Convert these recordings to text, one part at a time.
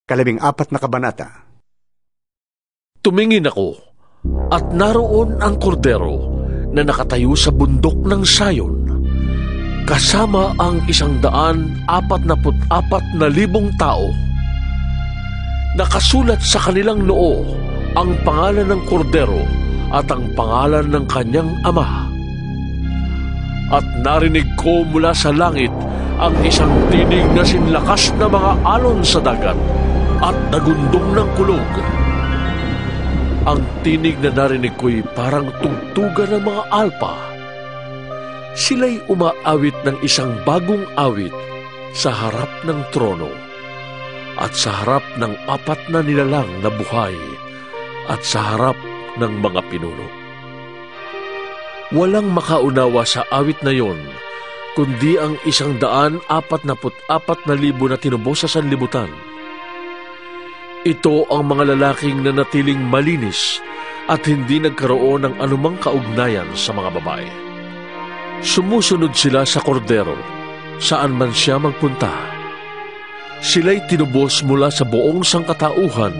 14 na kabanata. Tumingin ako, at naroon ang kordero na nakatayo sa bundok ng Sayon, kasama ang 144,000 tao. Nakasulat sa kanilang noo ang pangalan ng kordero at ang pangalan ng kanyang ama. At narinig ko mula sa langit ang isang tinig na sinlakas na mga alon sa dagat at nagundong ng kulog. Ang tinig na narinig ko'y parang tugtugan ng mga alpa. Sila'y umaawit ng isang bagong awit sa harap ng trono at sa harap ng 4 na nilalang na buhay at sa harap ng mga pinuno. Walang makaunawa sa awit na yon, kundi ang 144,000 na tinubos sa sanlibutan. Ito ang mga lalaking nanatiling malinis at hindi nagkaroon ng anumang kaugnayan sa mga babae. Sumusunod sila sa kordero, saan man siya magpunta. Sila'y tinubos mula sa buong sangkatauhan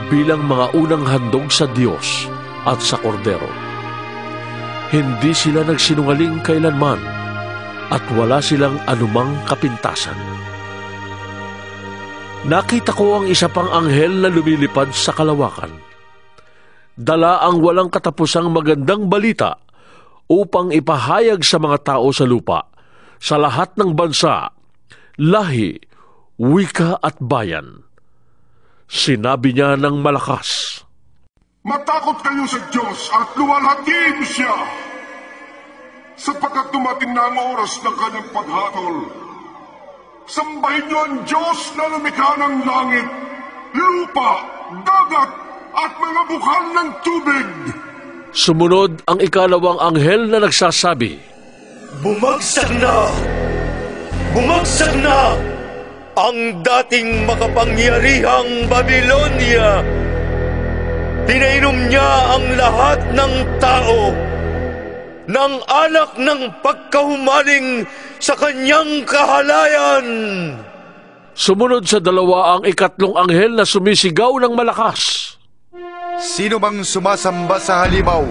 bilang mga unang handog sa Diyos at sa kordero. Hindi sila nagsinungaling kailanman at wala silang anumang kapintasan. Nakita ko ang isa pang anghel na lumilipad sa kalawakan. Dala ang walang katapusang magandang balita upang ipahayag sa mga tao sa lupa, sa lahat ng bansa, lahi, wika at bayan. Sinabi niya ng malakas, "Matakot kayo sa Diyos at luwalhatiin siya, sapagkat dumating na ang oras ng kanyang paghatol. Sambahin niyo ang Diyos na lumikha ng langit, lupa, dagat, at mga bukal ng tubig." Sumunod ang 2 anghel na nagsasabi, "Bumagsak na! Bumagsak na! Ang dating makapangyarihang Babilonia! Pinainom niya ang lahat ng tao ng alak ng pagkahumaling sa kanyang kahalayan." Sumunod sa 2 ang 3 anghel na sumisigaw ng malakas, "Sino mang sumasamba sa halimaw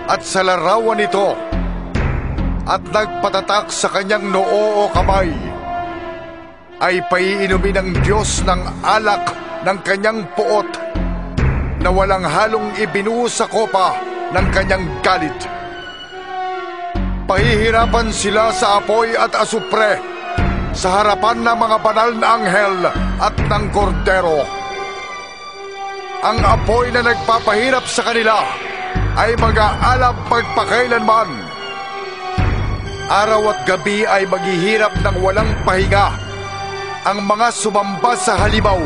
at sa larawan nito at nagpatatak sa kanyang noo o kamay, ay paiinumin ng Diyos ng alak ng kanyang puot na walang halong ibinuhos sa kopa ng kanyang galit. Pahihirapan sila sa apoy at asupre sa harapan ng mga banal na anghel at ng kordero. Ang apoy na nagpapahirap sa kanila ay mag-aalab pagpakailanman. Araw at gabi ay maghihirap ng walang pahinga ang mga sumamba sa halimaw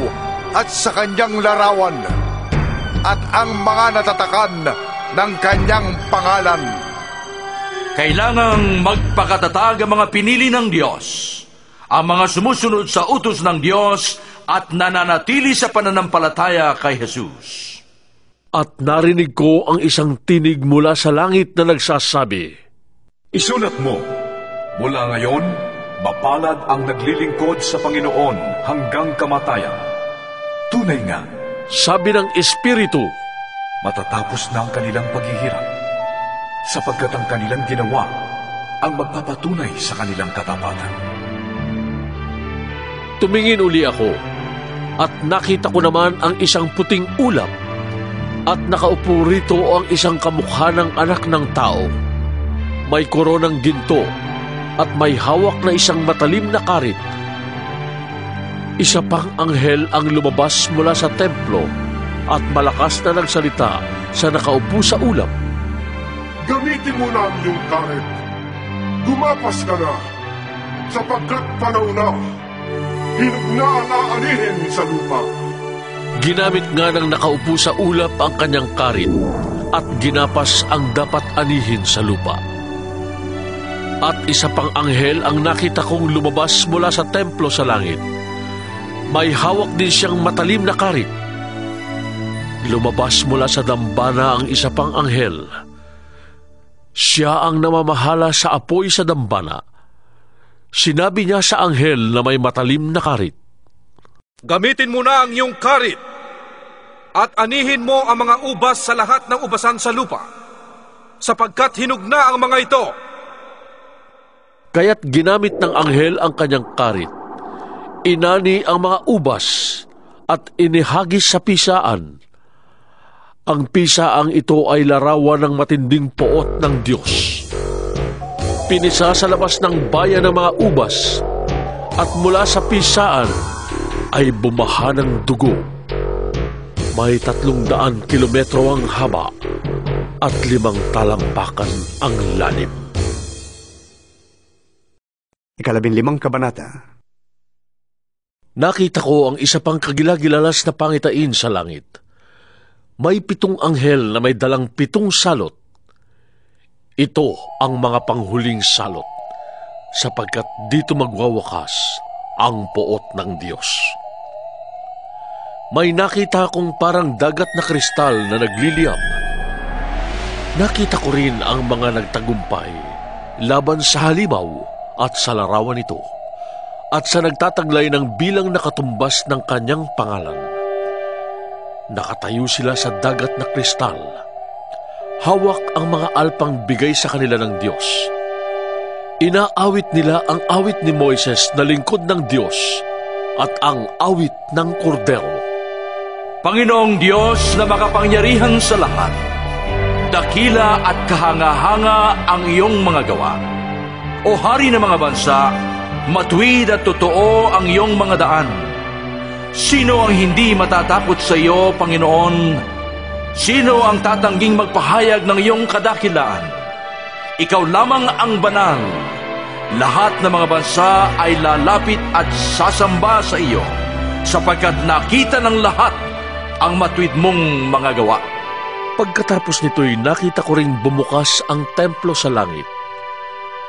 at sa kanyang larawan at ang mga natatakan ng kanyang pangalan." Kailangang magpakatatag ang mga pinili ng Diyos, ang mga sumusunod sa utos ng Diyos at nananatili sa pananampalataya kay Jesus. At narinig ko ang isang tinig mula sa langit na nagsasabi, "Isulat mo, mula ngayon, mapalad ang naglilingkod sa Panginoon hanggang kamatayan. Tunay nga," sabi ng Espiritu, "matatapos na ang kanilang paghihirap, sapagkat ang kanilang ginawa ang magpapatunay sa kanilang katapatan." Tumingin uli ako, at nakita ko naman ang isang puting ulap, at nakaupo rito ang isang kamukha ng anak ng tao. May koronang ginto, at may hawak na isang matalim na karit. Isa pang anghel ang lumabas mula sa templo, at malakas na nagsalita sa nakaupo sa ulap. "Gamitin mo na ang iyong karet. Gumapas ka na, sapagkat panahon na. Hinog na ang aanihin sa lupa." Ginamit nga ng nakaupo sa ulap ang kanyang karit, at ginapas ang dapat anihin sa lupa. At isa pang anghel ang nakita kong lumabas mula sa templo sa langit. May hawak din siyang matalim na karit. Lumabas mula sa dambana ang isa pang anghel. Siya ang namamahala sa apoy sa dambana. Sinabi niya sa anghel na may matalim na karit, Gamitin mo na ang iyong karit at anihin mo ang mga ubas sa lahat ng ubasan sa lupa, sapagkat hinug na ang mga ito. Kaya't ginamit ng anghel ang kanyang karit. Inani ang mga ubas at inihagis sa pisaan. Ang pisaang ito ay larawan ng matinding poot ng Diyos. Pinisa sa labas ng bayan ng mga ubas at mula sa pisaan ay bumaha ng dugo. May 300 kilometro ang haba at 5 talampakan ang lalim. 15 kabanata. Nakita ko ang isa pang kagilagilalas na pangitain sa langit. May 7 anghel na may dalang 7 salot. Ito ang mga panghuling salot, sapagkat dito magwawakas ang poot ng Diyos. May nakita akong parang dagat na kristal na nagliliyab. Nakita ko rin ang mga nagtagumpay laban sa halimaw at sa larawan nito, at sa nagtataglay ng bilang nakatumbas ng kanyang pangalan. Nakatayo sila sa dagat na kristal. Hawak ang mga alpang bigay sa kanila ng Diyos. Inaawit nila ang awit ni Moises na lingkod ng Diyos at ang awit ng kordero. Panginoong Diyos na makapangyarihan sa lahat, dakila at kahanga-hanga ang iyong mga gawa. O Hari ng mga bansa, matuwid at totoo ang iyong mga daan. Sino ang hindi matatakot sa iyo, Panginoon? Sino ang tatangging magpahayag ng iyong kadakilaan? Ikaw lamang ang banal. Lahat ng mga bansa ay lalapit at sasamba sa iyo, sapagkat nakita ng lahat ang matuwid mong mga gawa. Pagkatapos nito'y nakita ko ring bumukas ang templo sa langit,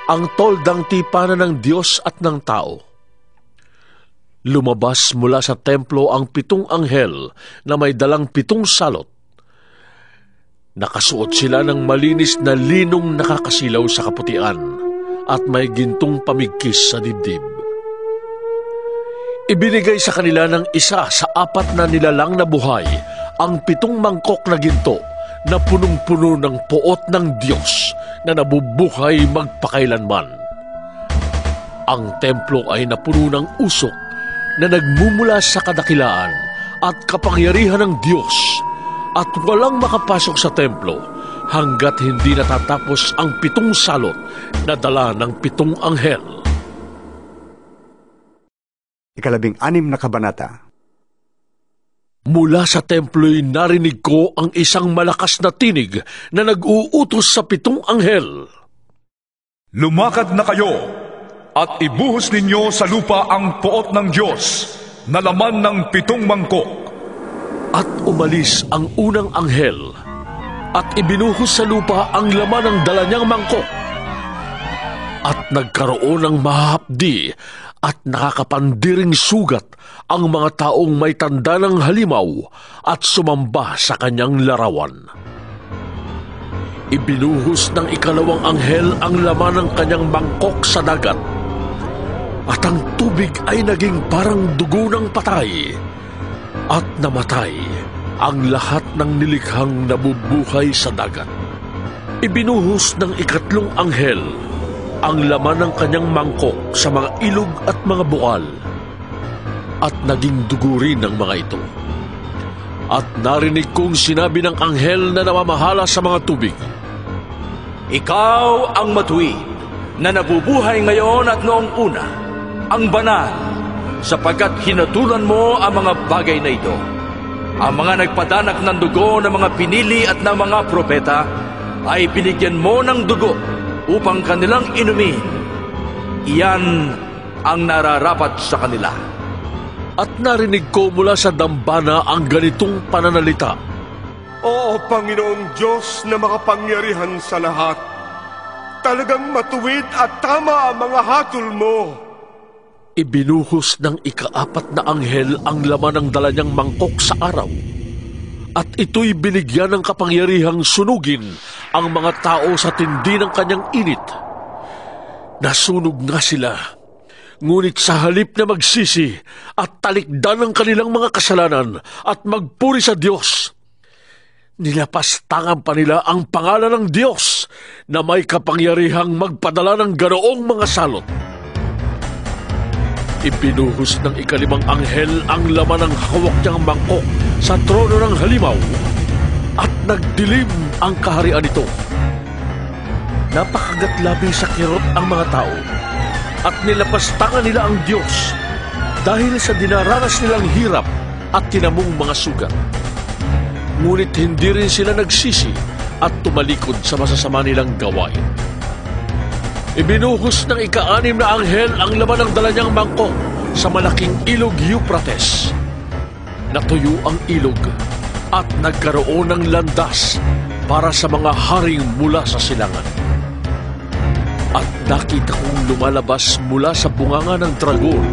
ang toldang tipanan ng Diyos at ng tao. Lumabas mula sa templo ang 7 anghel na may dalang 7 salot. Nakasuot sila ng malinis na linong nakakasilaw sa kaputian at may gintong pamigkis sa dibdib. Ibinigay sa kanila ng isa sa 4 na nilalang na buhay ang 7 mangkok na ginto na punong-puno ng poot ng Diyos na nabubuhay magpakailanman. Ang templo ay napuno ng usok na nagmumula sa kadakilaan at kapangyarihan ng Diyos, at walang makapasok sa templo hanggat hindi natatapos ang 7 salot na dala ng 7 anghel. 16 na kabanata. Mula sa templo'y narinig ko ang isang malakas na tinig na nag-uutos sa 7 anghel. Lumakad na kayo at ibuhos ninyo sa lupa ang poot ng Diyos na laman ng 7 mangkok. At umalis ang unang anghel at ibinuhos sa lupa ang laman ng dala niyang mangkok. At nagkaroon ng mahapdi at nakakapandiring sugat ang mga taong may tanda ng halimaw at sumamba sa kanyang larawan. Ibinuhos ng 2 anghel ang laman ng kanyang mangkok sa dagat, at ang tubig ay naging parang dugo ng patay, at namatay ang lahat ng nilikhang nabubuhay sa dagat. Ibinuhos ng 3 anghel ang laman ng kanyang mangkok sa mga ilog at mga bukal, at naging dugo rin ng mga ito. At narinig kong sinabi ng anghel na namamahala sa mga tubig, Ikaw ang matuwid na nabubuhay ngayon at noong una, ang banal, sapagkat hinatulan mo ang mga bagay na ito. Ang mga nagpadanak ng dugo ng mga pinili at ng mga propeta ay binigyan mo ng dugo upang kanilang inumin. Iyan ang nararapat sa kanila. At narinig ko mula sa dambana ang ganitong pananalita, Oo, Panginoong Diyos na makapangyarihan sa lahat, talagang matuwid at tama ang mga hatol mo. Ibinuhos ng 4 na anghel ang laman ng dala niyang mangkok sa araw, at ito'y binigyan ng kapangyarihang sunugin ang mga tao sa tindi ng kanyang init. Nasunog nga sila, Ngunit sa halip na magsisi at talikdan ang kanilang mga kasalanan at magpuri sa Diyos, nilapastangan pa nila ang pangalan ng Diyos na may kapangyarihang magpadala ng ganoong mga salot. Ibinuhos ng ikalimang anghel ang laman ng hawak niyang mangkok sa trono ng halimaw at nagdilim ang kaharian nito. Napakagatlabi sa kirot ang mga tao at nilapastangan nila ang Diyos dahil sa dinaranas nilang hirap at tinamong mga sugat. Ngunit hindi rin sila nagsisi at tumalikod sa masasama nilang gawain. Ibinuhos ng ika-6 na anghel ang laman ng dala niyang mangkok sa malaking ilog Euphrates. Natuyo ang ilog at nagkaroon ng landas para sa mga haring mula sa silangan. At nakita kong lumalabas mula sa bunganga ng dragon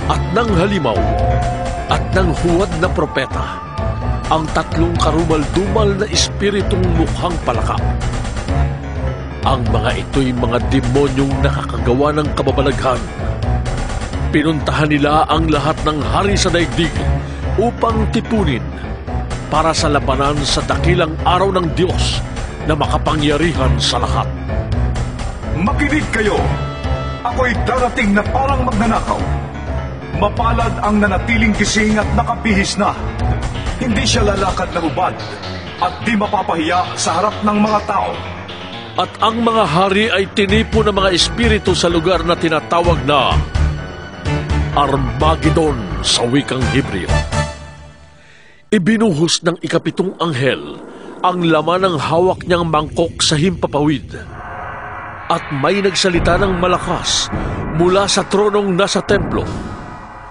at ng halimaw at ng huwad na propeta ang 3 karumal-dumal na espiritong mukhang palaka. Ang mga ito'y mga demonyong nakakagawa ng kababalaghan. Pinuntahan nila ang lahat ng hari sa daigdig upang tipunin para sa labanan sa dakilang araw ng Diyos na makapangyarihan sa lahat. Makinig kayo! Ako'y darating na parang magnanakaw. Mapalad ang nanatiling gising at nakabihis na. Hindi siya lalakad na hubad at di mapapahiya sa harap ng mga tao. At ang mga hari ay tinipo ng mga espiritu sa lugar na tinatawag na Armageddon sa wikang Hebreo. Ibinuhos ng ika-7 anghel ang laman ng hawak niyang mangkok sa himpapawid. At may nagsalita ng malakas mula sa tronong nasa templo.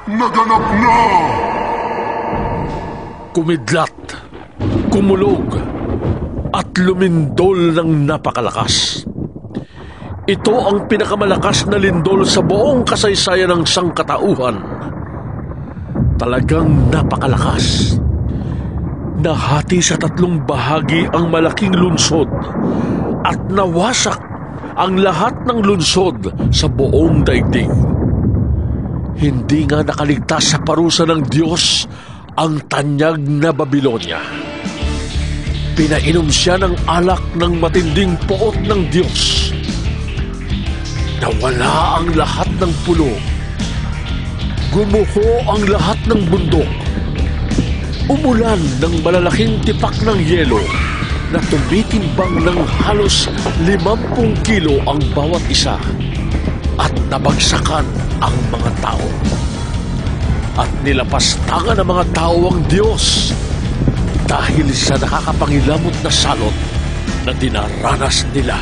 Naganap na! Kumidlat, kumulog, at lumindol ng napakalakas. Ito ang pinakamalakas na lindol sa buong kasaysayan ng sangkatauhan. Talagang napakalakas. Nahati sa 3 bahagi ang malaking lunsod at nawasak ang lahat ng lunsod sa buong daigdig. Hindi nga nakaligtas sa parusa ng Diyos ang tanyag na Babilonia. Pinainom siya ng alak ng matinding poot ng Diyos. Nawala ang lahat ng pulo. Gumuho ang lahat ng bundok. Umulan ng malalaking tipak ng yelo na tumitimbang ng halos 50 kilo ang bawat isa at nabagsakan ang mga tao. At nilapastangan ng mga tao ang Diyos dahil sa nakakapangilamot na salot na dinaranas nila.